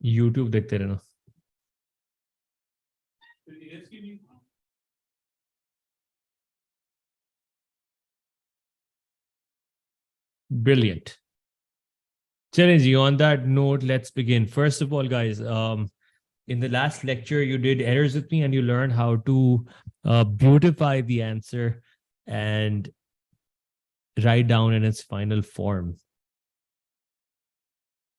YouTube देखते रहना. Brilliant. Challenge, on that note, let's begin. First of all, guys, in the last lecture, you did errors with me and you learned how to beautify the answer and write down in its final form.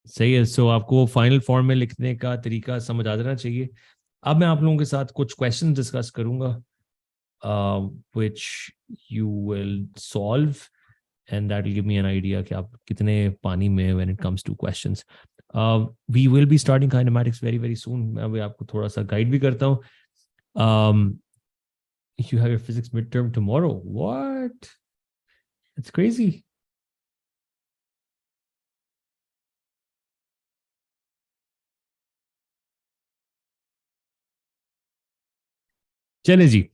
सही है. सो आपको final form में लिखने का तरीका समझ आ जाना चाहिए. अब मैं आप लोगों के साथ कुछ क्वेश्चन डिस्कस करूंगा which you will solve and that will give me an idea कि आप कितने पानी में when it comes to questions. We will be starting kinematics very very soon. मैं अभी आपको थोड़ा सा गाइड भी करता हूँ. You have your physics midterm tomorrow. What? It's crazy. चले जी.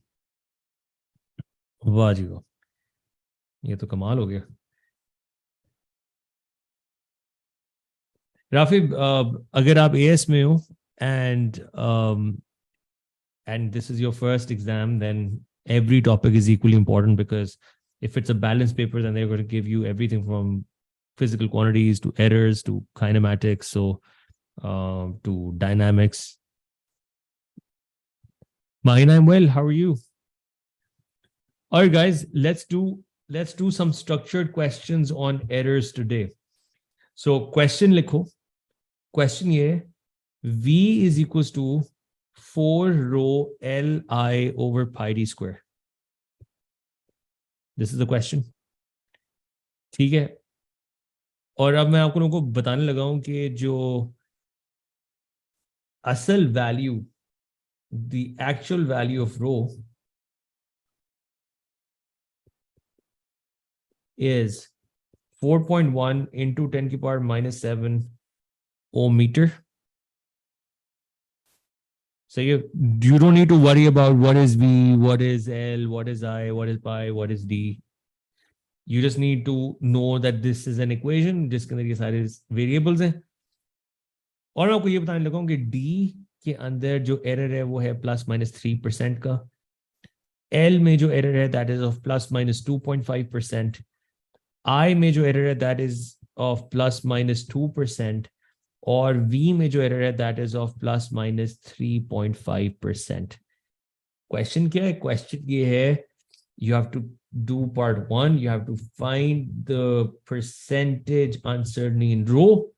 वाह जी वाह, ये तो कमाल हो गया. राफी, अगर आप एएस में हो and this is your first exam, then every topic is equally important, because if it's a balanced paper, then they're going to give you everything from physical quantities to errors to kinematics, so to dynamics. Mine, I'm well. How are you? All right, guys, let's do some structured questions on errors today. So question likho. Question ye, V is equals to 4 rho Li over pi d square. This is the question. ठीक है. और अब मैं आपको लोगों को बताने लगा हूं कि जो असल value, the actual value of rho is 4.1 into 10 to the power minus 7 ohm meter. So you don't need to worry about what is V, what is L, what is I, what is pi, what is D. You just need to know that this is an equation जिसके अंदर ये सारे variables हैं. और मैं आपको ये बताने लगा हूं कि D के अंदर जो error है वो है ±3% का. L में जो error है that is of ±2.5%. I में जो error है that is of ±2%. और V में जो error है that is of ±3.5%. Question क्या है? Question ये है, you have to do part 1. You have to find the percentage uncertainty in rho.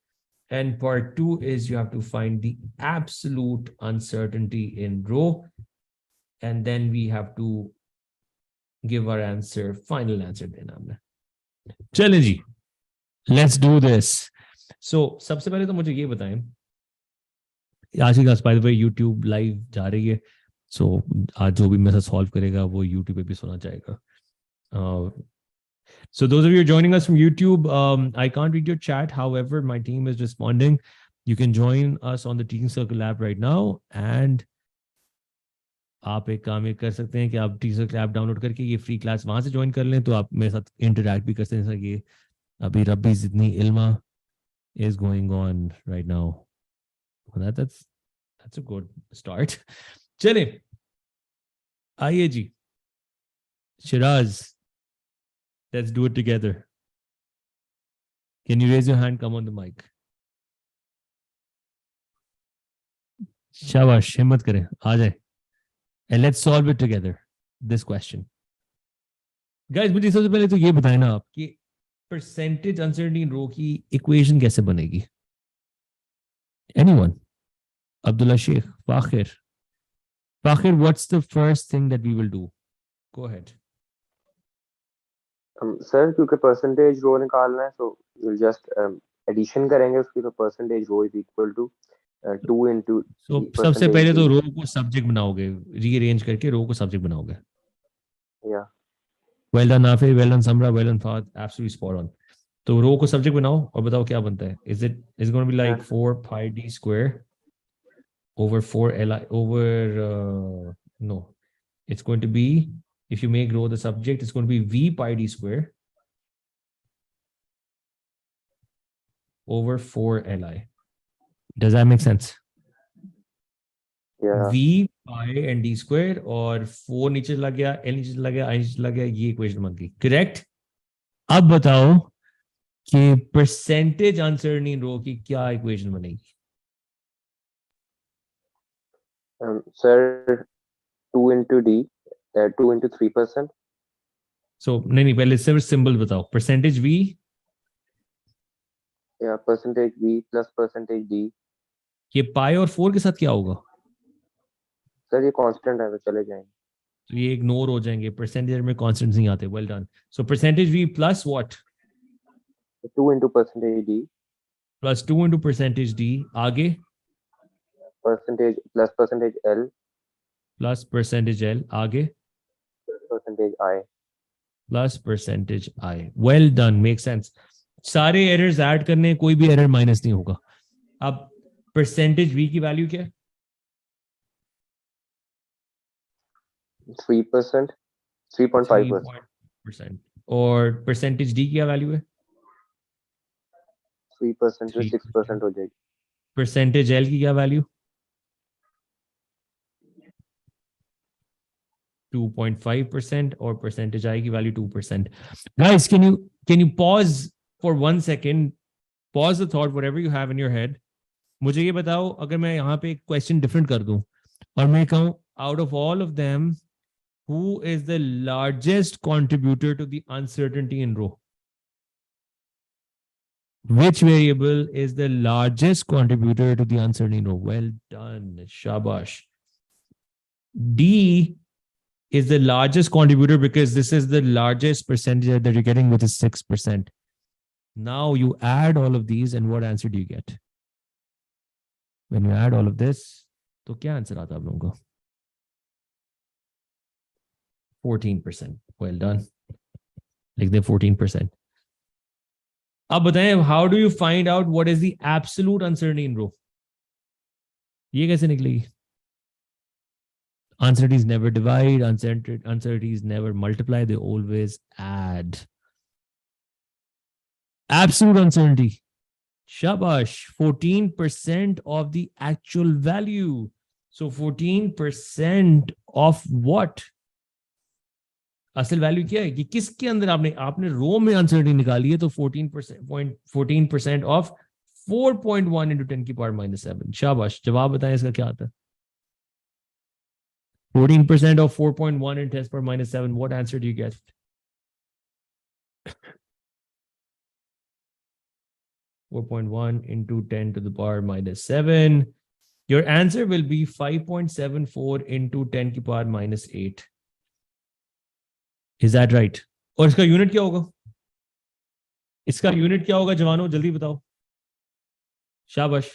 And part 2 is you have to find the absolute uncertainty in rho. And then we have to give our answer, final answer. चलें जी, let's do this. So सबसे पहले तो मुझे ये बताएं, आज की class by the way YouTube live जा रही है. So आज जो भी मेथड सॉल्व करेगा वो YouTube पे भी सुना जाएगा. So those of you joining us from YouTube, I can't read your chat. However, my team is responding. You can join us on the Teaching Circle app right now. And आप एक काम ये कर सकते हैं कि आप Teaching Circle app डाउनलोड करके ये फ्री क्लास वहां से ज्वाइन कर लें, तो आप मेरे साथ इंटरैक्ट भी कर सकते हैं. जैसा कि अभी रब्बी जितनी इल्मा is going on right now. Well, that's a good start. चले आइए जी. Shiraz, let's do it together. Can you raise your hand? Come on the mic. शाबाश, हिम्मत करें, आ जाए. And let's solve it together. This question. Guys, मुझे सबसे पहले तो ये बताएं ना आप कि percentage uncertainty in rho की equation कैसे बनेगी? Anyone? Abdullah Sheikh, Fakhir. Fakhir, what's the first thing that we will do? Go ahead. Sir क्योंकि परसेंटेज रो निकालना है, so we'll just एडिशन करेंगे उसकी, तो percentage row is equal to 2 into so सबसे पहले तो रो को सब्जेक्ट बनाओगे, रीअरेंज करके रो को सब्जेक्ट बनाओगे. या well done Nafi, well done Samra, well done Fahad, absolutely spot on. तो रो को सब्जेक्ट बनाओ और बताओ क्या बनता है. is it going to be like 4 pi d square over 4 li over no, it's going to be, if you make rho the subject, it's going to be v pi d square over 4 li. Does that make sense? Yeah. V pi and d square और 4 नीचे चला गया, L नीचे चला गया, I नीचे चला गया, ये इक्वेशन बन गई. Correct? अब बताओ कि परसेंटेज अनसर्टेनिटी इन रो की क्या इक्वेशन बनेगी? Sir, 2 into D, 2 into 3%. So नहीं पहले सिर्फ सिंबल बताओ. Percentage V, Yeah, percentage V plus percentage D. ये पाई और 4 के साथ क्या होगा? सर ये कांस्टेंट है तो चले जाएंगे. तो ये इग्नोर हो जाएंगे, परसेंटेज में कांस्टेंट्स नहीं आते. Well done. So percentage V plus what? 2 into percentage D. Plus 2 into percentage D. आगे Percentage plus percentage L plus percentage L. आगे plus percentage I. Plus percentage I. Well done, make sense. सारे errors add करने, कोई भी error minus नहीं होगा. अब percentage V की वैल्यू क्या है? 3%, 3.5%. 3% और परसेंटेज D की क्या वैल्यू है? 3% से 6% हो जाएगी. परसेंटेज L की क्या वैल्यू? 2.5% और परसेंटेज I की value 2%. Guys, can you pause for 1 second? Pause the thought, whatever you have in your head. मुझे ये बताओ, अगर मैं यहाँ पे एक क्वेश्चन डिफरेंट कर दूं और मैं कहूँ out of all of them, who is the largest contributor to the uncertainty in row? Which variable is the largest contributor to the uncertainty in row? Well done, shabash. D is the largest contributor because this is the largest percentage that you're getting, which is 6%. Now you add all of these and what answer do you get? When you add all of this, तो क्या answer आता है आप लोगों को? 14%. Well done. Like the 14%. अब बताएं, how do you find out what is the absolute uncertainty in row? ये कैसे निकलेगी? Uncertainties never divide, uncertainties never multiply, they always add. Absolute uncertainty. Shabash, 14% of the actual value. So 14% of what? असल value क्या है कि किसके अंदर आपने रो में अनसर्टेनिटी निकाली है, तो 14% ऑफ 4.1 into 10 की पावर -7. शाबाश. जवाब बताएं इसका क्या आता है? 14% of 4.1 into 10 power -7. What answer do you get? (4.1 into 10 to the power -7). Your answer will be 5.74 into 10 की पावर -8. Is that right? और इसका यूनिट क्या होगा? इसका यूनिट क्या होगा जवानों, जल्दी बताओ. शाबाश.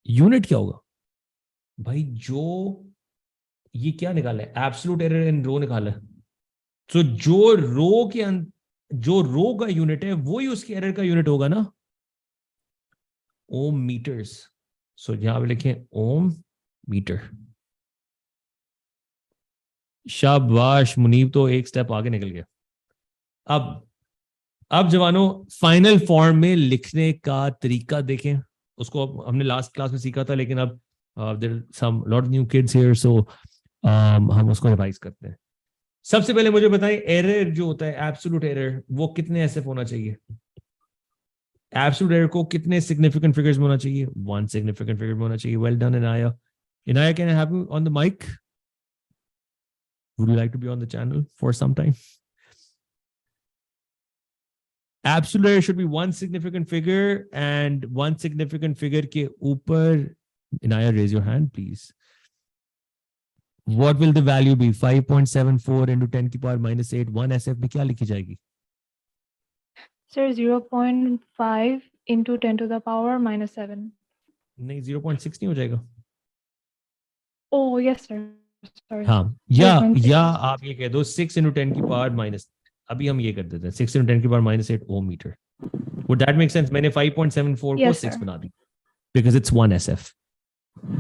यूनिट क्या होगा भाई? जो ये क्या निकाला है? एब्सोल्यूट एरर इन रो निकाला है. तो जो रो का यूनिट है वही उसकी एरर का यूनिट होगा ना. ओम मीटर्स. सो यहां पे लिखें ओम मीटर. शाबाश मुनीब, तो एक स्टेप आगे निकल गया. अब जवानों, फाइनल फॉर्म में लिखने का तरीका देखें. उसको हमने लास्ट क्लास में सीखा था, लेकिन अब there some lot of new kids here, so हम उसको रिवाइज करते हैं. सबसे पहले मुझे बताएं, एरर जो होता है एब्सोल्यूट एरर, वो कितने एसएफ होना चाहिए? एब्सोल्यूट एरर को कितने सिग्निफिकेंट फिगर्स में होना चाहिए? 1 सिग्निफिकेंट फिगर में होना चाहिए. Well done Inaya. Inaya, can I have you on the mic? Would you like to be on the channel for some time? Absolute error should be 1 significant figure, and 1 significant figure ke upar. Inaya, raise your hand, please. What will the value be? 5.74 into 10 की power -8. 1 SF में क्या लिखी जाएगी? Sir, 0.5 into 10 to the power -7. नहीं, 0.6 नहीं हो जाएगा? Oh, yes, sir. Sorry. हाँ, या 0.6. आप ये कह दो 6 into 10 की पावर माइनस. अभी हम ये कर देते हैं 6 into 10 की power -8 ohm metre. Would that make sense? मैंने 5.74 को Yes, 6 sir. बना दी because it's 1 SF.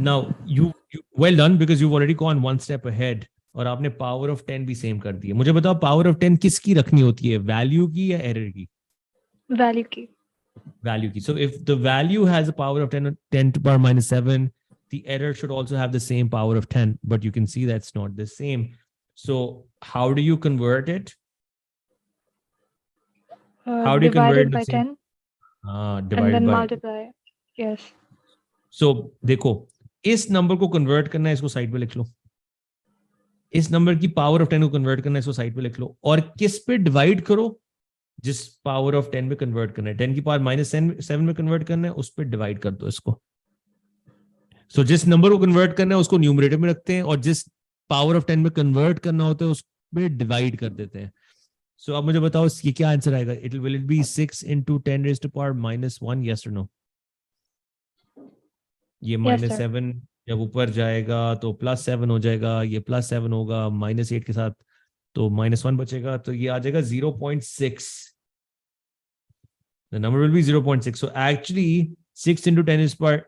Now you well done because you've already gone one step ahead और आपने पावर ऑफ 10 भी सेम कर दी है. मुझे बताओ पावर ऑफ 10 किसकी रखनी होती है, वैल्यू की या एरर की? value की. Value key. So if the value has a power of 10 to the power minus 7, the error should also have the same power of 10, but you can see that's not the same. So how do you convert it? How do you convert Divided the by same? 10 and Divided then by. multiply. Yes. So देखो, इस number को convert करना है, इसको side पे लिख लो. इस number की पावर ऑफ 10 को कन्वर्ट करना है, इसको साइड पे लिख लो. और किस पे डिवाइड करो? जिस पावर ऑफ 10 में कन्वर्ट करना है, 10 की पावर माइनस 7 में कन्वर्ट करना है, उस पर डिवाइड कर दो इसको. सो जिस नंबर को कन्वर्ट करना है उसको न्यूमरेटर में रखते हैं, और जिस पावर ऑफ 10 में कन्वर्ट करना होता है उस पे डिवाइड कर देते हैं. सो अब मुझे बताओ ये क्या आंसर आएगा? Will it be 6 into 10 raised to power minus 1? yes or no? ये माइनस sir. 7 जब ऊपर जाएगा तो प्लस 7 हो जाएगा, ये प्लस 7 होगा माइनस 8 के साथ, तो माइनस 1 बचेगा, तो ये आ जाएगा 0.6. The number will be 0.6. So actually 6 into 10 is power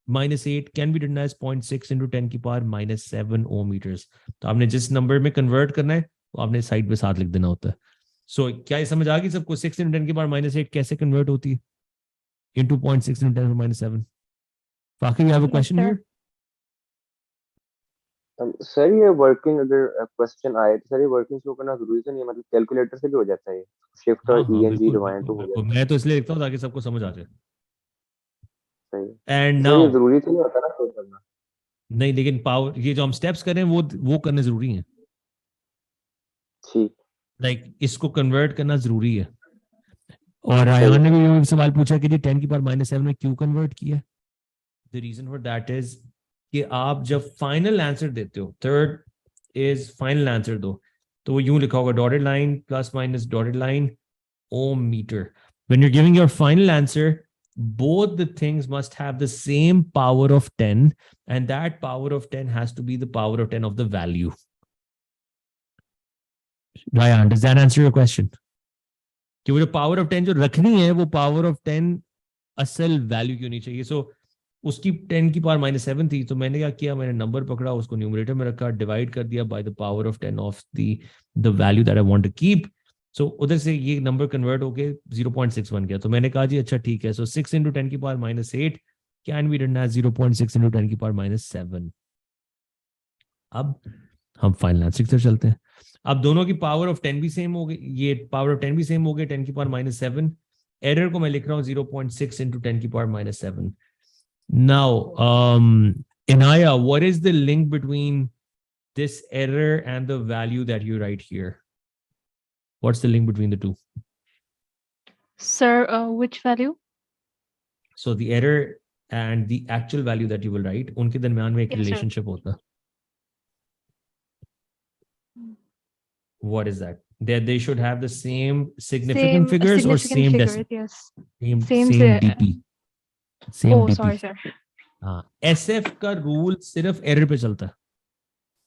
minus 8 can be written as 0.6 into 10 की पावर minus 7 ohm meters. तो आपने जिस नंबर में कन्वर्ट करना है वो आपने साइड पे साथ लिख देना होता है. सो क्या ये समझ आ गई सबको? 6 into 10 की पावर minus 8 कैसे कन्वर्ट होती है into 0.6 into 10 minus 7? Faqir, you have a question sir. here? Sir ये वर्किंग अगर क्वेश्चन आए तो सर ये वर्किंग शो करना जरूरी तो नहीं है, मतलब कैलकुलेटर से भी हो जाता है ये, शिफ्ट और हाँ, ईएनजी बिल्कुल, दबाएं तो हो बिल्कुल. जाता है. मैं तो इसलिए लिखता हूँ ताकि सबको समझ आ जाए. सही. एंड सर ये नाउ जरूरी तो नहीं होता ना शो करना. नहीं, लेकिन पावर ये जो हम स्टेप्स कर रहे हैं वो करने जरूरी है. ठीक. लाइक इसको कन्वर्ट करना जरूरी है. और रायहान ने भी ये सवाल पूछा कि जी 10 की पावर माइनस 7 में क्यों कन्वर्ट किया? The reason for that is कि आप जब फाइनल आंसर देते हो, थर्ड इज फाइनल आंसर दो, तो वो यूं लिखा होगा dotted line plus minus dotted line ohm metre. When you are giving your final answer, both the things must have the same power of 10, and that power of 10 has to be the power of 10 of the value. Ryan, does that answer your question? कि वो जो power of 10 जो रखनी है वो power of 10 असल value की होनी चाहिए. सो उसकी 10 की पावर माइनस 7 थी, तो मैंने क्या किया, मैंने नंबर पकड़ा, उसको न्यूमरेटर में रखा, डिवाइड कर दिया by the power of 10 of the value that I want to keep. So उधर से ये नंबर कन्वर्ट होके 0.6 बन गया. तो मैंने कहा जी अच्छा ठीक है, सो 6 into 10 की power minus 8 can be written as 0.6 into 10 की पावर माइनस 7. अब हम फाइनल आंसर की तरफ चलते हैं. अब दोनों की पावर ऑफ 10 भी सेम हो गई, ये पावर ऑफ 10 भी सेम हो गए, 10 की पावर माइनस 7. एरर को मैं लिख रहा हूँ 0.6 into 10 की power minus 7. Now, Inaya, what is the link between this error and the value that you write here? What's the link between the two? Sir, which value? So the error and the actual value that you will write, उनके दरमियान में एक Yes, sir. relationship होता है. What is that? That they should have the same significant figures or significant same figures, decimal? yes. Same DP. Same Oh, DP. sorry, sir. हाँ, SF का rule सिर्फ error पे चलता है.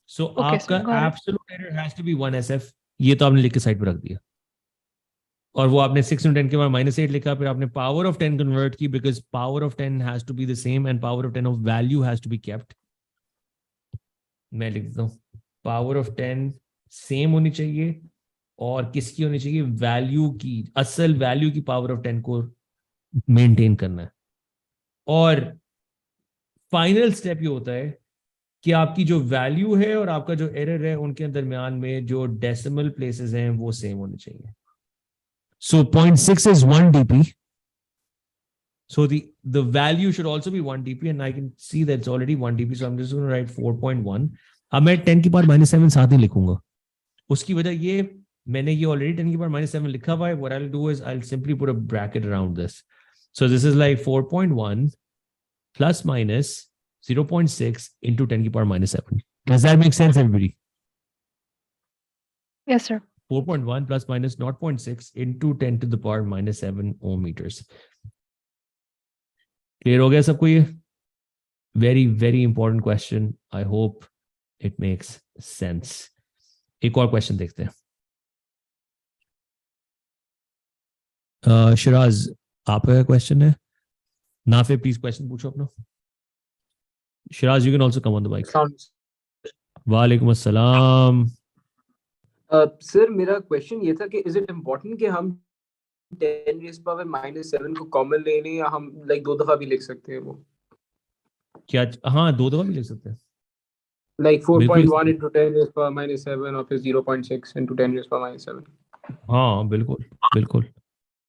सो Okay, sir, आपका got it. Absolute error has to be 1 SF. ये तो आपने लिख के साइड पे रख दिया, और वो आपने 6 into 10 के बाद माइनस 8 लिखा, फिर आपने पावर ऑफ 10 कन्वर्ट की, because power of 10 has to be the same and power of 10 of value has to be kept. मैं लिख देता हूँ पावर ऑफ 10 सेम होनी चाहिए, और किसकी होनी चाहिए? वैल्यू की, असल वैल्यू की पावर ऑफ 10 को मेंटेन करना है. और फाइनल स्टेप ये होता है कि आपकी जो वैल्यू है और आपका जो एरर है उनके दरमियान में जो डेसिमल प्लेसेस हैं वो सेम होने चाहिए. सो 0.6 is 1 dp. So the value should also be 1 dp, and I can see that it's already 1 dp, so I'm just going to write 4.1. अब मैं 10 की पावर माइनस 7 साथ ही लिखूंगा. उसकी वजह ये, मैंने ये ऑलरेडी 10 की पावर माइनस 7 लिखा हुआ है. What I'll do is I'll simply put a bracket around this. So this is like 4.1 plus minus 0.6 into 10 की power minus 7. Does that make sense, everybody? Yes, sir. 4.1 plus minus 0.6 into 10 to the power minus 7 ohm meters. Clear हो गया सबको ये? Very, very important question. I hope it makes sense. एक और question देखते हैं. शिराज, आपका क्वेश्चन है? नाफे, प्लीज क्वेश्चन पूछो अपना. Siraj, you can also come on the mic. वालेकुम अस्सलाम. सर मेरा क्वेश्चन ये था कि इज इट इम्पोर्टेंट कि हम 10 raised power -7 को कॉमन ले लें, या हम लाइक 2 दफा भी लिख सकते हैं वो, क्या? हाँ, 2 दफा भी लिख सकते हैं। लाइक बिल्कुल। 4.1 into 10 raised power -7 और फिर 0.6 into 10 raised power -7। हाँ, बिल्कुल बिल्कुल।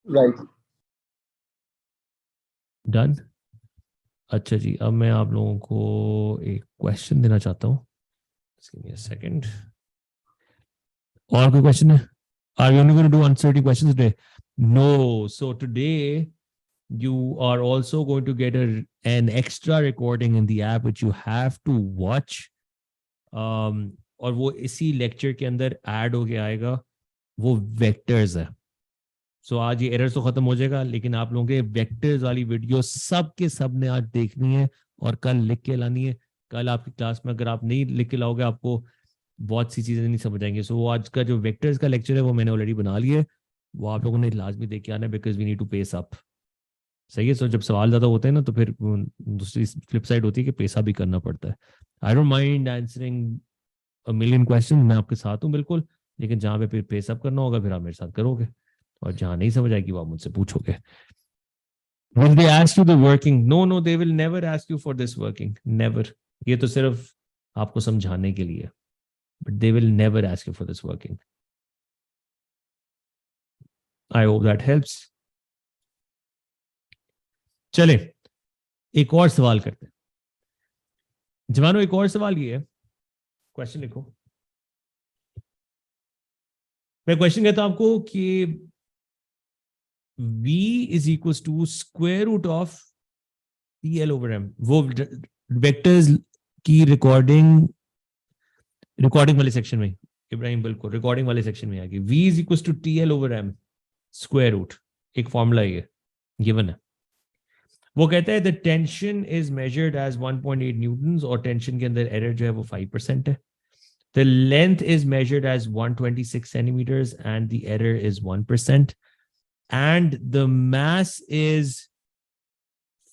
राइट। डन। अच्छा जी, अब मैं आप लोगों को एक क्वेश्चन देना चाहता हूँ। सेकंड। और कोई क्वेश्चन है? Are we only going to do uncertain questions today? No. So today you are also going to get an extra recording in the app which you have to watch. और वो इसी lecture के अंदर add होके आएगा, वो vectors है। सो आज ये एरर तो खत्म हो जाएगा, लेकिन आप लोगों के वेक्टर्स वाली वीडियो सब के सब ने आज देखनी है और कल लिख के लानी है। कल आपकी क्लास में अगर आप नहीं लिख के लाओगे, आपको बहुत सी चीजें नहीं समझ आएंगी। सो वो आज का जो वेक्टर्स का लेक्चर है वो मैंने ऑलरेडी बना लिया है, वो आप लोगों ने लाजमी देख के आना है, because we need to pace up. सही है। सो जब सवाल ज्यादा होते हैं ना, तो फिर दूसरी फ्लिप साइड होती है कि पैसा भी करना पड़ता है। I don't mind answering a million question, मैं आपके साथ हूँ बिल्कुल, लेकिन जहाँ पे फिर पेस अप करना होगा फिर आप मेरे साथ करोगे, और जहाँ नहीं समझ आएगी वो आप मुझसे पूछोगे। Will they ask you the working? No, no, they will never ask you for this working. Never. ये तो सिर्फ आपको समझाने के लिए, but they will never ask you for this working. I hope that helps. चले एक और सवाल करते हैं जवानों। एक और सवाल ये है, क्वेश्चन लिखो। मैं क्वेश्चन कहता हूं आपको कि v is equals to square root of TL over m। वो वेक्टर्स की रिकॉर्डिंग वाले सेक्शन में, इब्राहिम बिल्कुल रिकॉर्डिंग वाले सेक्शन में आएगी। v is equals to TL over m square root, एक फॉर्मूला ये गिवन है। वो कहता है the tension is measured as 1.8 newton, और टेंशन के अंदर एरर जो है वो 5% है। The length is measured as 126 centimetres and the error is 1%, and the mass is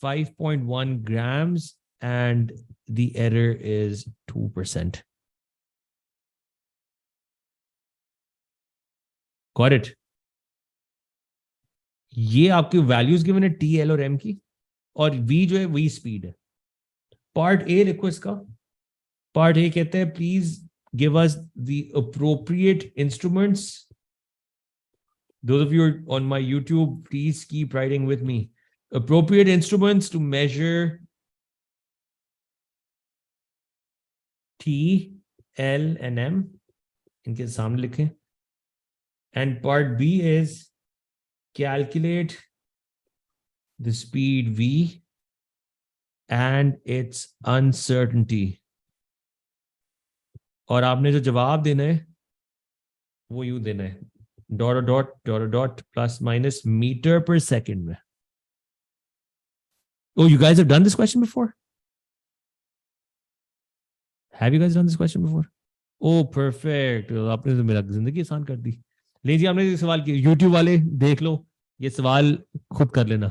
5.1 grams and the error is 2%. Got it? ये आपकी वैल्यूज गिवन है टी, एल और एम की, और वी जो है वही स्पीड है। पार्ट ए लिखो इसका। पार्ट ए कहते हैं please give us the appropriate instruments. Those of you on my YouTube, please keep writing with me. Appropriate instruments to measure T, L and M. इनके सामने लिखें। And part B is calculate the speed V and its uncertainty. और आपने जो जवाब देना है वो यूं देना है, dot dot dot dot plus minus metre पर सेकेंड में। Oh, you guys have done this question before? Have you guys done this question before? Oh, perfect. आपने तो मेरा जिंदगी आसान कर दी। लीजिए, आपने ये सवाल किया, YouTube वाले देख लो, ये सवाल खुद कर लेना,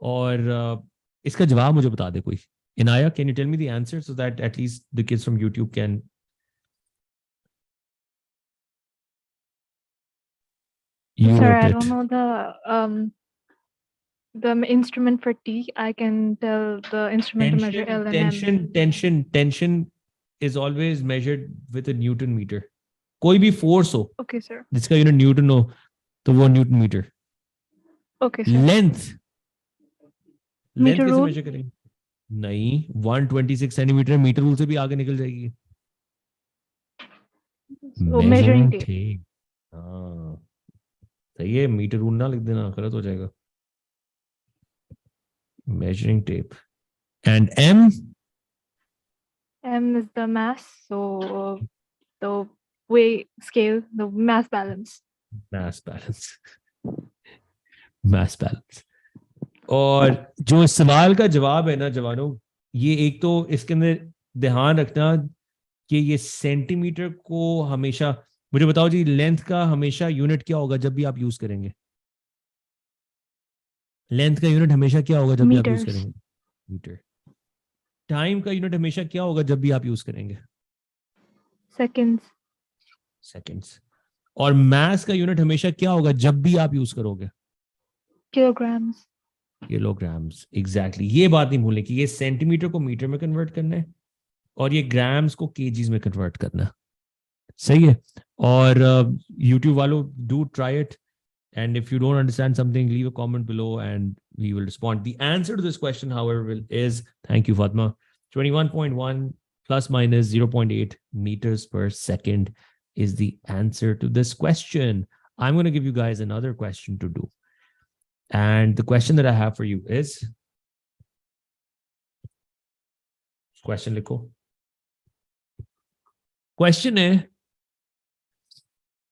और इसका जवाब मुझे बता दे कोई। Inaya, can you tell me the answer so that at least the kids from YouTube can? You Sir, wrote I it. don't know the instrument for T. I can tell the instrument to measure L and M. Tension is always measured with a Newton meter. कोई भी force हो Okay, sir. जिसका unit newton हो तो वो newton metre. Okay, sir. Length Meter कैसे rule? Measure करेंगे? नहीं, 126 सेंटीमीटर मीटर रूल से भी आगे निकल जाएगी। So, measuring tape. tape. हाँ सही है, मीटर रूल ना लिख देना, गलत हो जाएगा। Measuring tape. And M? M is the mass, so the weight scale, the mass balance. Mass balance. Mass balance. और जो सवाल का जवाब है ना जवानों, ये एक तो इसके अंदर ध्यान रखना कि ये सेंटीमीटर को हमेशा, मुझे बताओ जी, लेंथ का हमेशा यूनिट क्या होगा जब भी आप यूज करेंगे? लेंथ का यूनिट हमेशा क्या होगा जब भी आप यूज Meters. करेंगे? मीटर। टाइम का यूनिट हमेशा क्या होगा जब भी आप यूज करेंगे? Seconds. सेकेंड्स। और मास का यूनिट हमेशा क्या होगा जब भी आप यूज करोगे? kilograms. किलोग्राम्स. एग्जैक्टली. ये बात नहीं भूलने की, ये सेंटीमीटर को मीटर में कन्वर्ट करना है और ये ग्राम्स को केजीज में कन्वर्ट करना है. सही है. और यूट्यूब वालों, do try it. And if you don't understand something, leave a comment below and we will respond. The answer to this question, however, is, thank you, Fatma, 21.1 plus minus 0.8 meters per second is the answer to this question. I'm going to give you guys another question to do. And the question that I have for you is, question likho. Question is,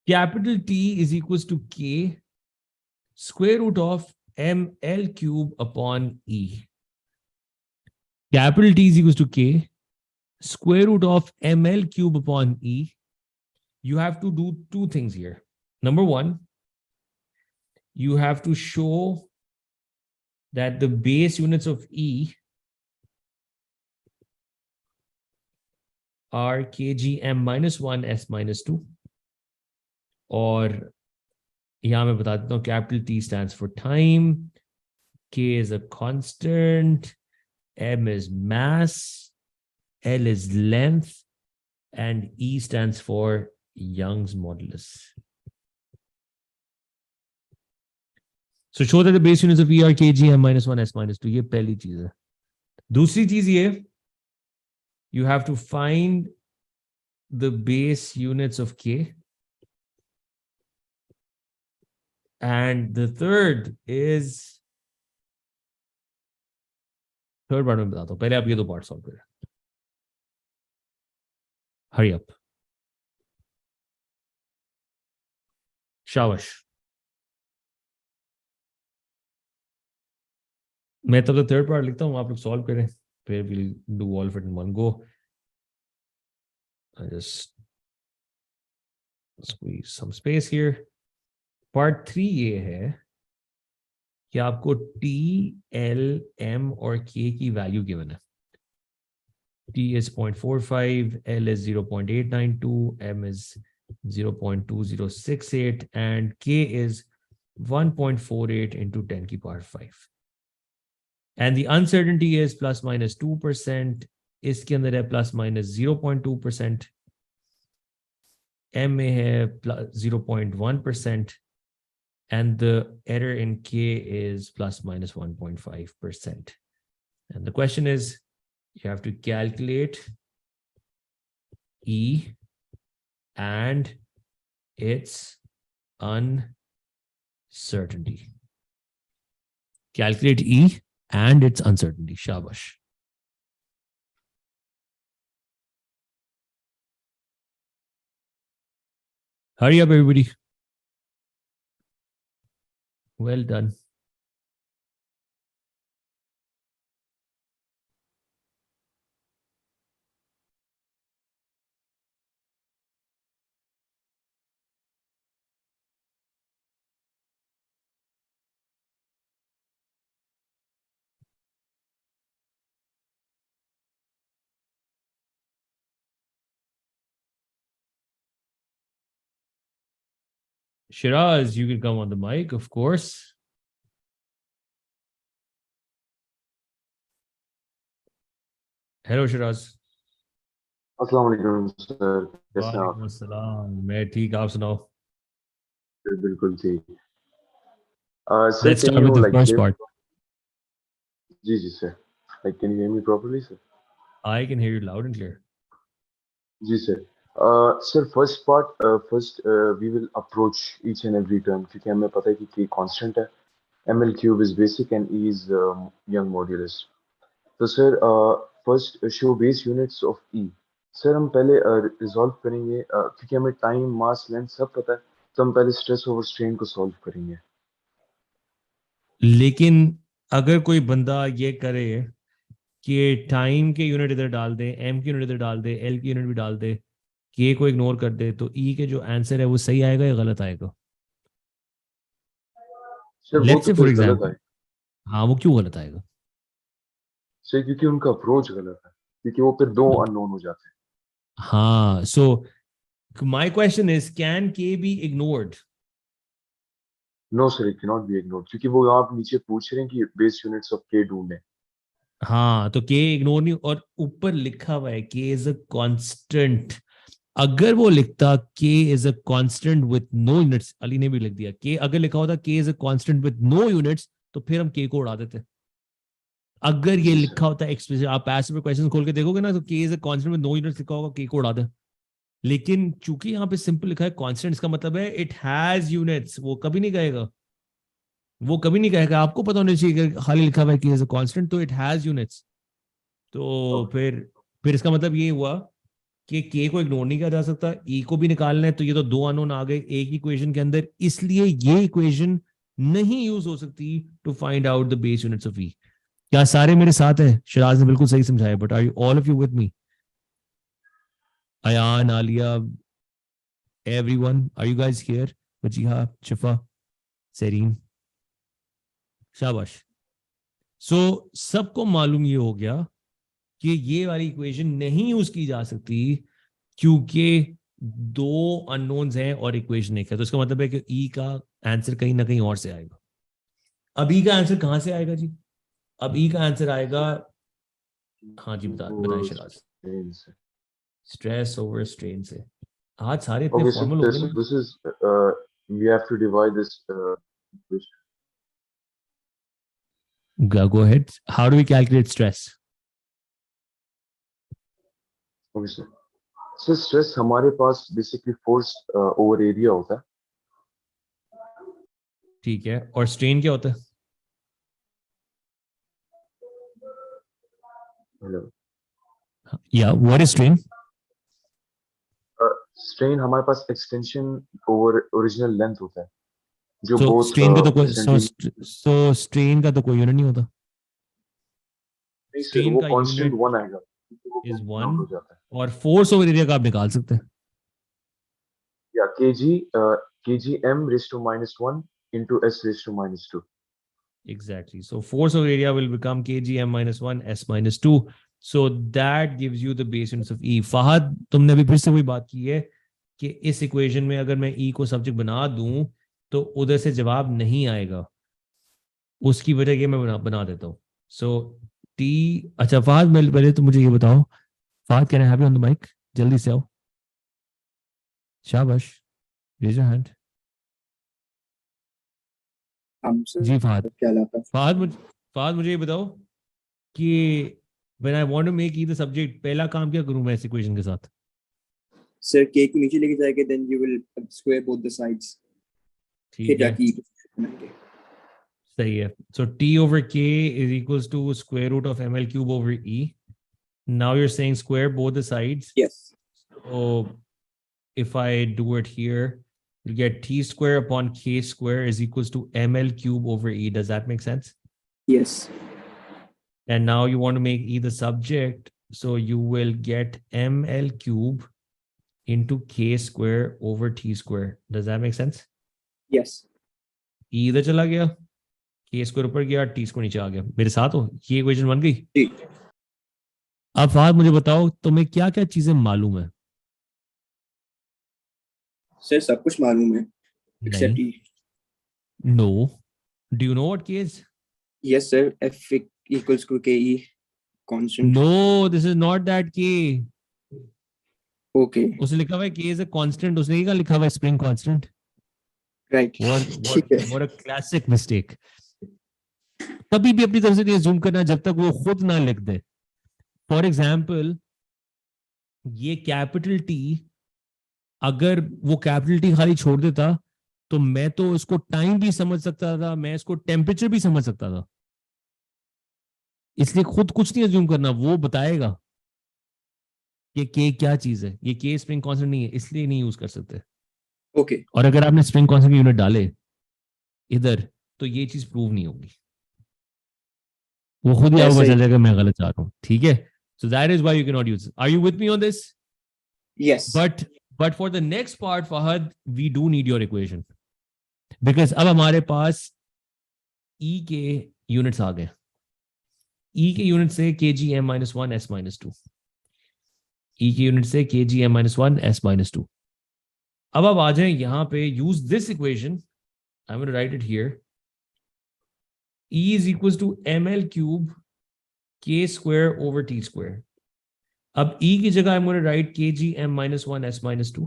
capital T is equals to K square root of ml cube upon E. Capital T is equals to K square root of ml cube upon E. You have to do two things here. Number one, you have to show that the base units of E are kg m minus 1 s minus 2. और यहाँ मैं बता देता हूँ, capital T stands for time, K is a constant, M is mass, L is length, and E stands for Young's modulus. So show that the base units of E are kg m minus 1 s minus 2. ये पहली चीज है. दूसरी चीज ये, you have to find the base units of K. And the third is, third part में बताता हूँ, पहले आप ये दो पार्ट सॉल्व करें. Hurry up. शाबाश. मैं तब तक थर्ड पार्ट लिखता हूँ, आप लोग सॉल्व करें, फिर we'll do all of it in one go. I just squeeze some space here. Part 3 ये है कि आपको T, L, M और K की वैल्यू गिवन है. T is 0.45, L is 0.892, M is 0.2068, and K is 1.48 into 10 की power 5. And the uncertainty is plus minus 2%. इसके अंदर है plus minus 0.2%. M में है plus 0.1%. And the error in K is plus minus 1.5%. And the question is, you have to calculate E and its uncertainty. Calculate E and its uncertainty. Shabash. Hurry up, everybody. Well done. Shiraz, you can come on the mic, of course. Hello, Shiraz. अस्सलाम वालेकुम sir, कैसे हैं आप? वालेकुम अस्सलाम. मैं ठीक, आप सुनाओ. बिल्कुल ठीक. Sir, Let's can start with you the first part. Ji sir. Like, can you hear me properly, sir? I can hear you loud and clear. Ji sir. Sir, first part, we will approach each and every term क्योंकि हमें पता है कि K constant है, ML cube is basic and E is Young modulus. तो sir, first show base units of E. Sir हम पहले resolve करेंगे क्योंकि हमें टाइम, मास, लेंथ सब पता है, तो हम पहले स्ट्रेस ओवर स्ट्रेन को सॉल्व करेंगे. लेकिन अगर कोई बंदा ये करे कि टाइम के यूनिट इधर डाल दे, एम की यूनिट इधर डाल दे, एल की यूनिट भी डाल दे, के को इग्नोर कर दे, तो ई के जो आंसर है वो सही आएगा या गलत आएगा? सर वो तो फॉर गलत एग्जांपल, है. हाँ, वो क्यों गलत आएगा? सर क्योंकि उनका अप्रोच गलत है, क्योंकि वो फिर दो अननोन हो जाते हैं. हाँ, सो my question is, can K be ignored? No sir, it cannot be ignored क्योंकि वो आप नीचे पूछ रहे हैं कि base units of K ढूंढें. हाँ, तो K इग्नोर नहीं, और ऊपर लिखा हुआ है K is a constant. अगर वो लिखता K is a constant with no units, Ali ने भी लिख दिया K, अगर लिखा होता K is a constant with no units, तो फिर हम K को उड़ा देते. अगर ये लिखा होता एक्सप्रेशन, आप पैसिव में क्वेश्चन खोल के देखोगे ना, तो K is a constant with no units लिखा होगा, K को उड़ा दे. लेकिन चूंकि यहाँ पे सिंपल लिखा है कांस्टेंट, इसका मतलब है इट हैज यूनिट्स. वो कभी नहीं कहेगा, वो कभी नहीं कहेगा. आपको पता होना चाहिए कि खाली लिखा हुआ है कि एज अ कांस्टेंट, तो इट हैज यूनिट्स. तो फिर इसका मतलब ये हुआ कि के को इग्नोर नहीं किया जा सकता, ई को भी निकालना है. तो ये तो दो अननोन आ गए एक इक्वेशन के अंदर, इसलिए ये इक्वेशन नहीं यूज हो सकती to find out the base units of E. क्या सारे मेरे साथ हैं? शिराज ने बिल्कुल सही समझाया, but are you all of you with me? Ayan, Alia, everyone, are you guys here? Wajiha, Shifa, Serene, शाबाश. So सबको मालूम ये हो गया कि ये वाली इक्वेशन नहीं यूज की जा सकती क्योंकि दो अननोन्स हैं और इक्वेशन एक है. तो इसका मतलब है कि ई का आंसर कहीं ना कहीं और से आएगा. अब ई का आंसर कहां से आएगा जी? अब ई का आंसर आएगा, हाँ जी बताएं शिराज. स्ट्रेस ओवर स्ट्रेन से. आज सारे इतने Okay, फॉर्मल हो गए ना. this is we have to divide this equation. Go ahead. How do we calculate stress? Okay sir. So stress हमारे पास basically force over area होता है. ठीक है, और स्ट्रेन क्या होता है? Hello. Yeah, what is strain? Strain हमारे पास extension over original length होता है. जो So both strain का तो कोई centimeter- so strain का तो कोई यूनिट नहीं होता. नहीं sir, strain वो का constant unit 1 आएगा. वो is constant 1 हो जाता है. और फोर्स ओवर एरिया का आप निकाल सकते हैं. Yeah, kg m raised to -1 into s raised to -2. Exactly. So force over area will become kg m minus 1 s minus 2. So that gives you the base units of E. Fahad, तुमने अभी फिर से वही बात की है कि इस इक्वेशन में अगर मैं E को सब्जेक्ट बना दूं तो उधर से जवाब नहीं आएगा. उसकी वजह ये मैं बना देता हूँ. सो T, अच्छा फहद, पहले तो मुझे ये बताओ, Fahad can I have you on the mic? जल्दी से आओ. शाबाश, रेज योर हैंड. जी फहद. फहद मुझे ये बताओ कि when I want to make E the subject, पहला काम क्या करूं मैं इस इक्वेशन के साथ? सर k को नीचे लेके जाएंगे, then you will square both the sides. ठीक है, ताकि बनाएंगे. सही है. So T over K is equals to square root of ml cube over E. Now you're saying square both the sides. Yes. So if I do it here, you get T square upon K square is equals to ml cube over E. Does that make sense? Yes. And now you want to make E the subject, so you will get ml cube into K square over T square. Does that make sense? Yes. E इधर चला गया, K square ऊपर गया, T square नीचे आ गया. मेरे साथ हो? ये इक्वेशन बन गई. ठीक. अब फहद मुझे बताओ, तुम्हें क्या क्या चीजें मालूम है? सर सब कुछ मालूम है except नहीं. E. No. Do you know what K is? Yes sir, f equals to ke constant. No, this is not that K. Okay. उसने लिखा हुआ है K is a constant. उसने क्या लिखा हुआ है? Spring constant. Right. ठीक है. What a classic mistake. कभी भी अपनी तरफ से नहीं जूम करना जब तक वो खुद ना लिख दे. फॉर एग्जाम्पल, ये कैपिटल T, अगर वो कैपिटल T खाली छोड़ देता तो मैं तो इसको टाइम भी समझ सकता था, मैं इसको टेम्परेचर भी समझ सकता था. इसलिए खुद कुछ नहीं अज्यूम करना, वो बताएगा कि के क्या चीज है. ये के स्प्रिंग कांस्टेंट नहीं है, इसलिए नहीं यूज कर सकते. Okay. और अगर आपने स्प्रिंग कांस्टेंट की यूनिट डाले इधर तो ये चीज प्रूव नहीं होगी. वो खुद ही आपको ऐसे ही. चल जाएगा मैं गलत चाह रहा हूं. ठीक है. So that is why you can not use. Are you with me on this? Yes. But for the next part, Fahad, we do need your equation. Because अब हमारे पास E के यूनिट्स आ गए. E के यूनिट से kg m minus 1 s minus 2. E के unit से kg m minus 1 s minus 2. अब आप आ जाएं यहां पे, use this equation, I am gonna right it here, E is equals to ml cube k square over t square. अब E की जगह I'm going to write kg m minus 1 s minus 2.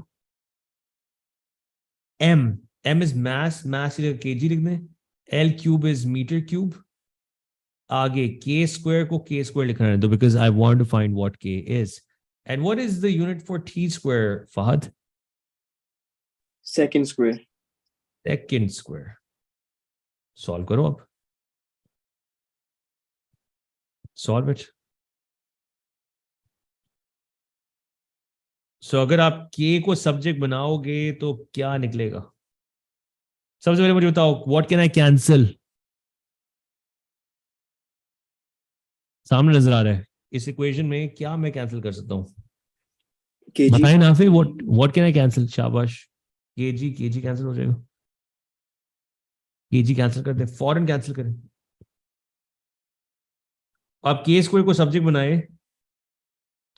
M is mass की जगह kg लिख दें. L cube is meter cube. आगे k square को k square लिखना है, because I want to find what k is. And what is the unit for t square, Fahad? Second square. Second square. Solve करो अब. Solve it. So अगर आप k को subject बनाओगे तो क्या निकलेगा? सबसे पहले मुझे बताओ, what can I cancel? सामने नजर आ रहा है, इस इक्वेशन में क्या मैं कैंसिल कर सकता हूं? kg. बताएं ना फिर, what can I cancel? शाबाश, kg कैंसिल हो जाएगा. kg कैंसिल कर दे, फौरन कैंसिल करें. आप k स्क्वायर को सब्जेक्ट बनाए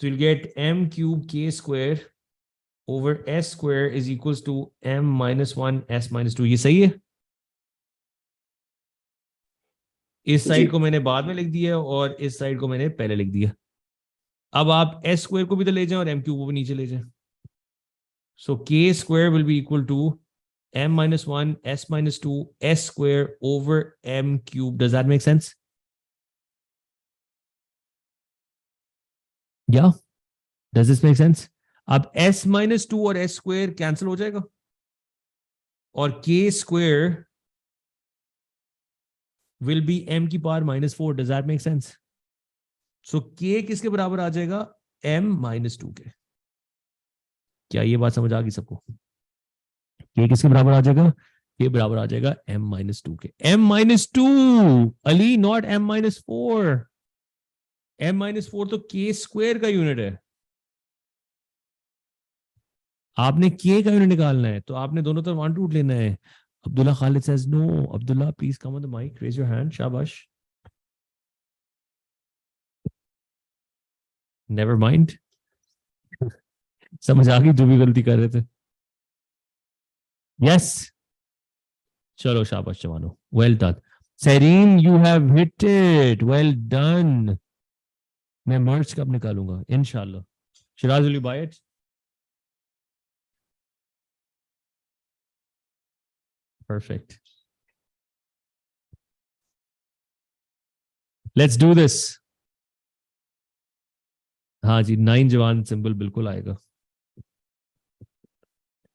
तो you'll get m cube k square over s square is equals to m minus 1 s minus 2. ये सही है? इस साइड को मैंने बाद में लिख दिया और इस साइड को मैंने पहले लिख दिया. अब आप s स्क्वायर को भी तो ले जाएं और m क्यूब को भी नीचे ले जाएं. So k square will be equal to m minus 1 s minus 2 s square over m cube. Does that make sense? Yeah. Does this make sense? अब s minus 2 और s square कैंसिल हो जाएगा और k square will be m की power minus 4. Does that make sense? So k किसके बराबर आ जाएगा? m minus 2 के. क्या ये बात समझ आ गई सबको? k किसके बराबर आ जाएगा? k बराबर आ जाएगा m minus 2 के. m minus 2 Ali, not m minus 4. m minus 4 तो k स्क्वायर का यूनिट है. आपने k का यूनिट निकालना है तो आपने दोनों तरफ वन रूट लेना है. Abdullah Khalid says no. Abdullah, please come on the mic. Raise your hand. Shabash. Never mind. समझ आ गई जो भी गलती कर रहे थे. Yes. चलो शाबाश जवानों. Well done. Sareen, you have hit it. Well done. मैं मर्ज कब निकालूंगा? इंशाल्लाह. Shiraz, will you buy it? Perfect. Let's do this. हाँ जी, 9 जवान सिंबल बिल्कुल आएगा.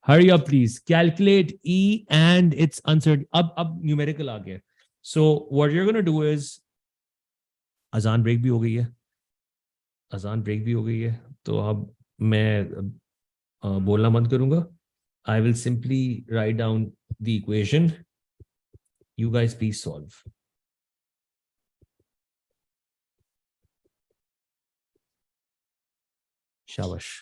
Hurry up, please. Calculate E and its uncertainty. अब numerical आ गया. So what you're going to do is, अजान ब्रेक भी हो गई है. अजान ब्रेक भी हो गई है. तो अब मैं बोलना बंद करूंगा. I will simply write down the equation. You guys please solve. Shabash.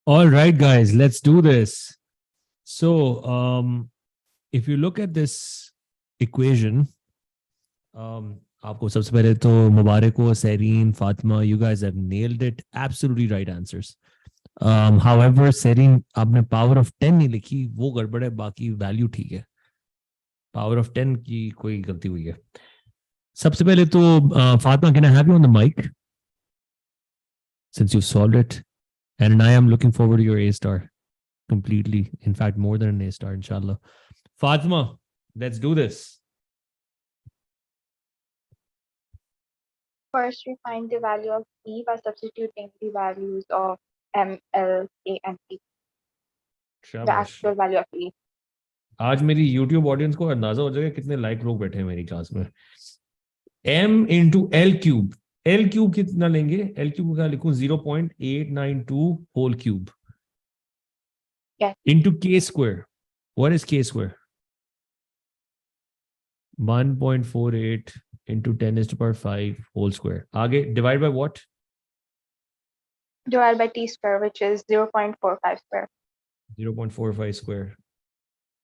All right, guys, let's do this. So, if you look at this equation, आपको सबसे पहले तो मुबारक हो, Serene, Fatima, you guys have nailed it. Absolutely right answers. However, Serene, आपने power of 10 नहीं लिखी, वो गड़बड़ है, बाकी वैल्यू ठीक है. Power of 10 की कोई गलती हुई है. सबसे पहले तो Fatima, can I have you on the mic? Since you solved it. And I am looking forward to your A star. Completely. In fact, more than an A star, inshallah. Fatima, let's do this. First, we find the value of P by substituting the values of M, L, K, and T. The शाबाश. actual value of E. आज मेरी YouTube audience को अंदाजा हो जाएगा कितने like लोग बैठे हैं मेरी क्लास में. M into L cube. L cube कितना लेंगे? L cube को क्या लिखूं? 0.892 whole cube. Yes. Into K square. What is K square? 1.48 into 10 is to power 5 whole square. आगे divide by what? Divided by T square, which is 0.45 square. 0.45 square.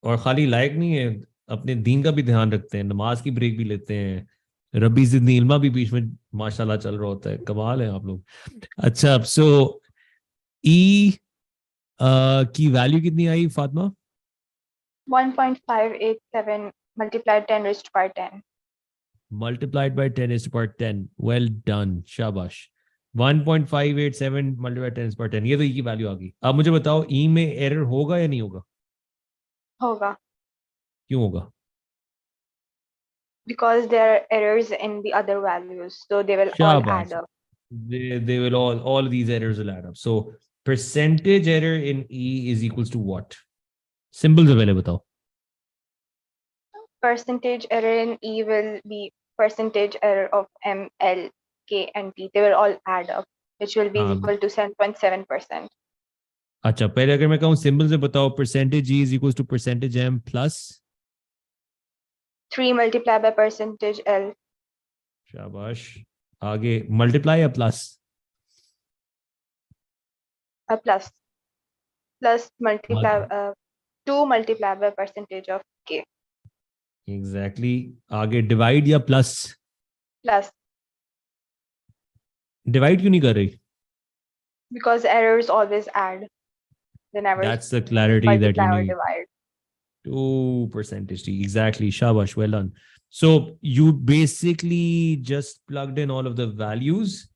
और खाली लायक नहीं है, अपने दीन का भी ध्यान रखते हैं, नमाज की ब्रेक भी लेते हैं, रब्बी जिंदगी इल्मा भी बीच में माशाल्लाह चल रहा होता है. कमाल है आप लोग. अच्छा, सो ई की वैल्यू कितनी आई Fatima? 1.587 multiplied 10 raised to power 10. Multiplied by 10 is to power 10. Well done. शाबाश. 1.587 multiplied 10 is to power 10. ये तो ई की वैल्यू आ गई. अब मुझे बताओ ई में एरर होगा या नहीं होगा? Hoga. क्यों होगा? Because there are errors in the other values, so they will all Shabash. add up. They will all these errors will add up. So percentage error in E is equals to what? Symbols पहले बताओ. Percentage error in E will be percentage error of M, L, K, and T. They will all add up, which will be equal to 7.7%. अच्छा, पहले अगर मैं कहूँ symbol से बताओ, percentage E is equals to percentage M plus 3 multiplied by percentage L. शाबाश. आगे multiply या plus? Plus multiply 2 multiplied by percentage of K. Exactly. आगे divide या plus? Plus, Divide क्यों नहीं कर रही? because errors always add. They never That's the clarity that multiply you or need. divide. 2 percentage T. Exactly. Shabash. Well done. So you basically just plugged in all of the values.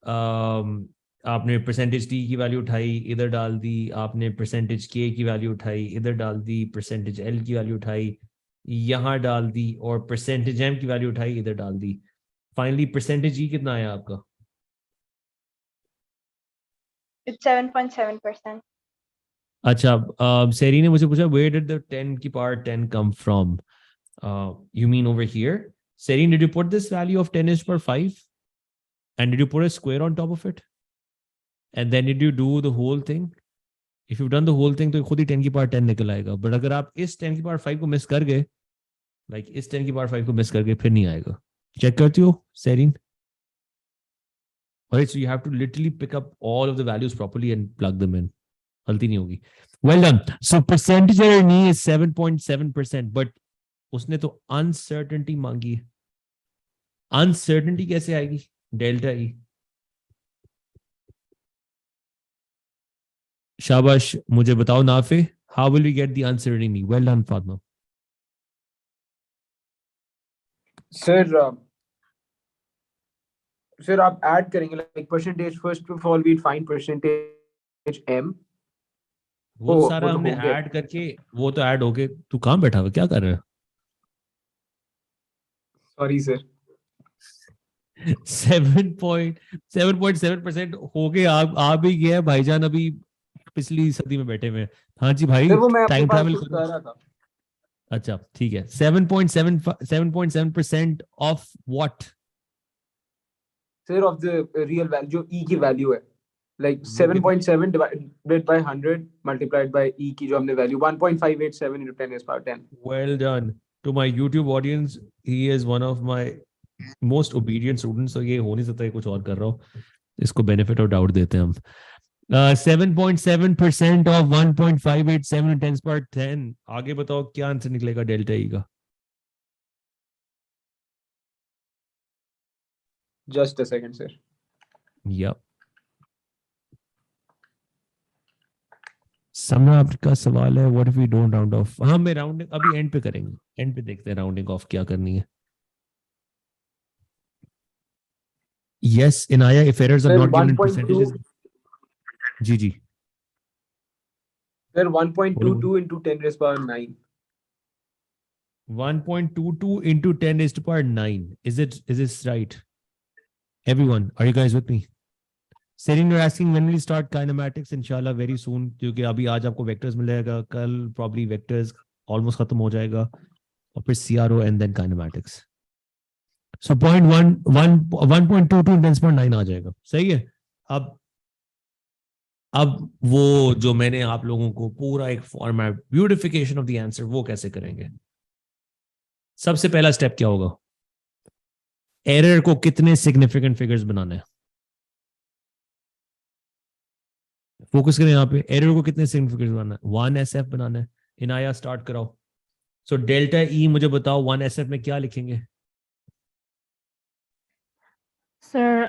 आपने percentage T की value उठाई, इधर डाल दी. आपने percentage K की value उठाई, इधर डाल दी. percentage L की वैल्यू उठाई, यहाँ डाल दी. और percentage M की वैल्यू उठाई, इधर डाल दी. Finally percentage E कितना आया आपका? It's 7.7%. अच्छा, सेरी ने मुझे पूछा where did the 10 की power 10 come from? You mean over here? Serene, did you put this value of 10 is to power 5? And did you put a square on top of it? And then did you do the whole thing? If you've done the whole thing, तो खुद ही 10 की power 10 निकल आएगा. But अगर आप इस 10 की power 5 को मिस कर गए, like इस 10 की power 5 को मिस कर गए, फिर नहीं आएगा. Check करती हो, Serene? Alright, so you have to literally pick up all of the values properly and plug them in. गलती नहीं होगी. Well done. So percentage error in E is 7.7%, but उसने तो uncertainty मांगी है. Uncertainty कैसे आएगी? Delta E. शाबाश, मुझे बताओ Nafe, how will we get the uncertainty? Well done, Fatma. Sir आप ऐड करेंगे like percentage. First of all we find percentage M. वो सारा तो हमने हो गया। ऐड करके, वो तो ऐड हो गए. तू कहाँ बैठा हुआ, क्या कर रहा है? Sorry sir. 7.7% हो गए. आ भी गया है भाईजान, अभी पिछली सदी में बैठे हुए हैं. हाँ जी भाई, सर वो मैं टाइम आपके पास ट्रैवल कुछ कर रहा था. अच्छा ठीक है. 7.7% of what? Sir of the real value जो E की value है, like 7.7 divided by 100 multiplied by E की जो हमने value 1.587 into 10 is power 10. Well done. To my YouTube audience, he is one of my most obedient students. So ये हो नहीं सकता है कुछ और कर रहा हो. इसको benefit of doubt देते हैं हम. 7.7% of 1.587 10 power 10. आगे बताओ क्या आंसर निकलेगा डेल्टा ई का? Just a second, sir. Yep. समरा आपका सवाल है what if we don't round off? हाँ, मैं राउंडिंग अभी एंड पे करेंगे, एंड पे देखते हैं राउंडिंग ऑफ क्या करनी है. Yes Inaya, if errors are Sir, not given in 1.2 percentages. जी जी Sir, 1.22 into 10 raised power 9. 1.22 into 10 raised to power 9. Is this right? Everyone, are you guys with me? Serin, you're asking when will you start kinematics? Inshallah very soon, क्योंकि अभी आज आपको vectors मिल जाएगा, कल probably vectors almost खत्म हो जाएगा, और फिर CRO and then kinematics. So 1.22 10 power 9 आ जाएगा. सही है. अब वो जो मैंने आप लोगों को पूरा एक format beautification of the answer वो कैसे करेंगे? सबसे पहला स्टेप क्या होगा? एरर को कितने सिग्निफिकेंट फिगर्स बनाना है? फोकस करें यहाँ पे. एरर को कितने सिग्निफिकेंट बनाना है? 1 SF बनाना है. इनाया स्टार्ट कराओ. सो डेल्टा ई मुझे बताओ 1 SF में क्या लिखेंगे? Sir,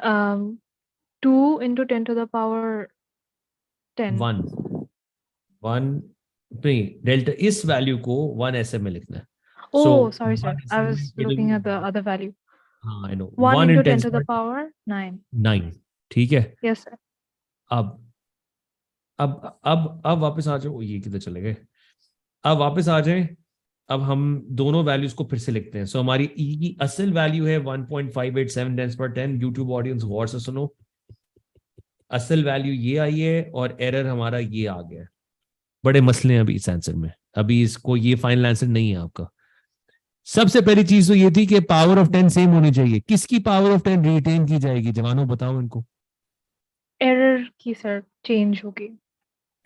2 into 10 to the power 10. 1 नहीं, डेल्टा इस वैल्यू को 1 SF में लिखना है. Oh, So, sorry, sir. 1 I SF was में looking at the other value. हाँ, I know. 1 1 into in 10 to 10 the power 9. 9. ठीक है. Yes, sir. अब वापस आ जाओ. ये किधर चले गए? अब वापस आ जाएं. अब हम दोनों वैल्यूज को फिर से लिखते हैं. सो हमारी ई की असल वैल्यू है 1.587 10 पर 10. यूट्यूब ऑडियंस गौर से सुनो. असल वैल्यू ये आई है और एरर हमारा ये आ गया. बड़े मसले हैं अभी इस आंसर में. अभी इसको ये फाइनल आंसर नहीं है आपका. सबसे पहली चीज तो ये थी कि पावर ऑफ 10 सेम होनी चाहिए. किसकी पावर ऑफ 10 रिटेन की जाएगी? जवानों बताओ इनको. Error की sir change होगी.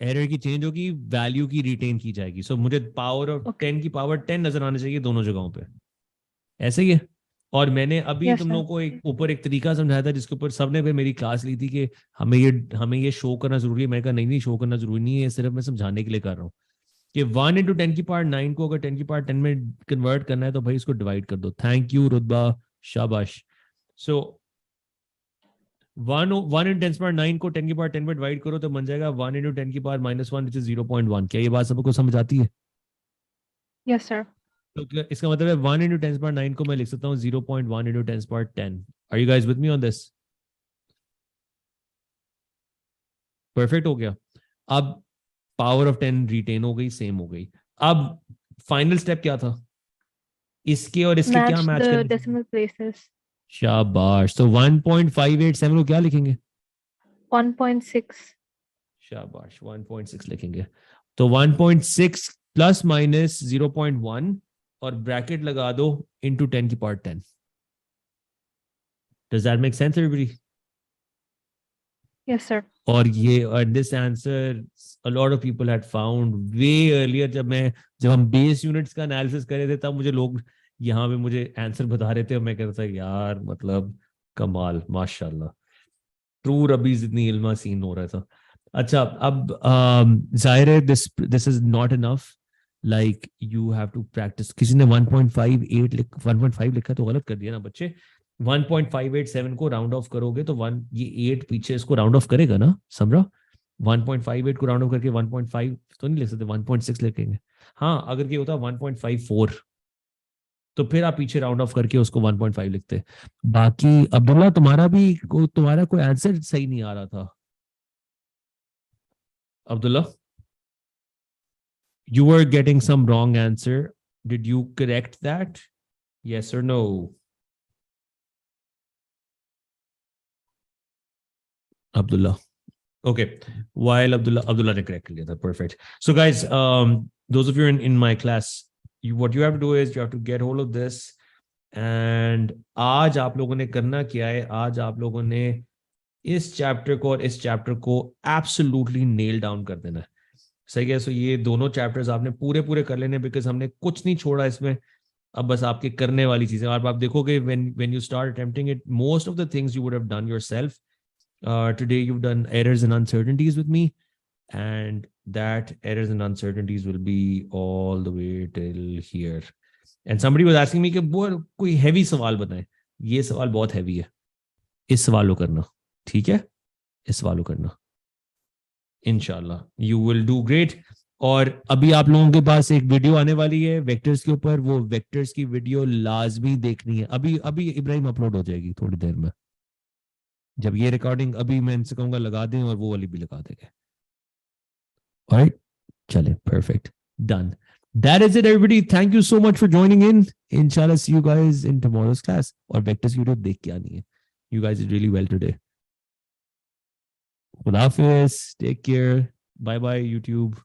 एरर की चेंज होगी, वैल्यू की रिटेन की जाएगी. सो मुझे पावर ऑफ 10 की पावर 10 नजर आना चाहिए दोनों जगहों पे. ऐसे ही है. और मैंने अभी Yes, तुम sir. लोगों को एक ऊपर एक तरीका समझाया था जिसके ऊपर सबने फिर मेरी क्लास ली थी कि हमें ये शो करना जरूरी है. मैंने कहा नहीं शो करना जरूरी नहीं है, सिर्फ मैं समझाने के लिए कर रहा हूँ कि 1 into 10 की पावर 9 को अगर 10 की पावर 10 में कन्वर्ट करना है तो भाई इसको डिवाइड कर दो. थैंक यू रुतबा, शाबाश. सो 1 into 10 power 9 को 10 की पावर 10 में डिवाइड करो तो बन जाएगा 1 into 10 की पावर -1 which is 0.1. क्या ये बात सबको समझ आती है? Yes, sir. तो इसका मतलब है 1 into 10 power 9 को मैं लिख सकता हूँ 0.1 into 10 power 10. Are you guys with me on this? Perfect हो गया. अब पावर ऑफ 10 रिटेन हो गई, सेम हो गई. अब फाइनल स्टेप क्या था? इसके और इसके क्या Match मैच the करने? decimal places. शाबाश. तो 1.587 को क्या लिखेंगे? 1.6. शाबाश, 1.6 लिखेंगे. तो 1.6 प्लस माइनस 0.1 और ब्रैकेट लगा दो इनटू 10 की power 10. Does that make sense, everybody? Yes, sir. और ये this answer a lot of people had found way earlier. जब हम बेस यूनिट्स का एनालिसिस कर रहे थे तब मुझे लोग यहाँ पे मुझे आंसर बता रहे थे और मैं कह रहा था यार मतलब कमाल, माशाल्लाह, ट्रू रबीज इतनी इल्मा सीन हो रहा था. अच्छा, अब जाहिर है this is not enough. Like you have to practice. किसी ने 1.5 लिखा तो गलत कर दिया ना बच्चे. 1.587 को राउंड ऑफ करोगे तो ये 8 पीछे इसको राउंड ऑफ करेगा ना समझा. 1.58 को राउंड ऑफ करके 1.5 तो नहीं लिख सकते, 1.6 लिखेंगे. हाँ, अगर ये होता 1.54 तो फिर आप पीछे राउंड ऑफ करके उसको 1.5 लिखते. बाकी अब्दुल्ला तुम्हारा कोई आंसर सही नहीं आ रहा था. Abdullah, you were getting some wrong answer. Did you correct that? Yes or no? Abdullah. Okay. While Abdullah ne correct liya tha. Perfect. So guys, those of you in my class, what you have to do is you have to get hold of this. And आज आप लोगों ने करना क्या है? आज आप लोगों ने इस चैप्टर को और इस चैप्टर को एब्सोल्युटली नेल डाउन कर देना है. सही है. सो ये दोनों चैप्टर्स आपने पूरे कर लेने, बिकॉज हमने कुछ नहीं छोड़ा इसमें. अब बस आपके करने वाली चीजें. और आप देखोगे when you start attempting it, most of the things you would have done yourself. Today you've done errors and uncertainties with me, and that errors and uncertainties will be all the way till here. And somebody was asking me कि वो कोई heavy सवाल बताएं. ये सवाल बहुत heavy है. इस सवाल को करना, ठीक है? इस सवाल को करना. इंशाल्लाह you will do great. और अभी आप लोगों के पास एक वीडियो आने वाली है वेक्टर्स के ऊपर. वो वेक्टर्स की वीडियो लाजमी देखनी है. अभी इब्राहिम अपलोड हो जाएगी थोड़ी देर में. जब ये रिकॉर्डिंग अभी मैं इनसे कहूंगा लगा दें और वो वाली भी लगा देंगे. Alright, chale, perfect, done. That is it, everybody. Thank you so much for joining in. Inshallah, see you guys in tomorrow's class. और vectors की वीडियो देख के आनी है. You guys did really well today. Khud Hafiz. Take care. Bye bye, YouTube.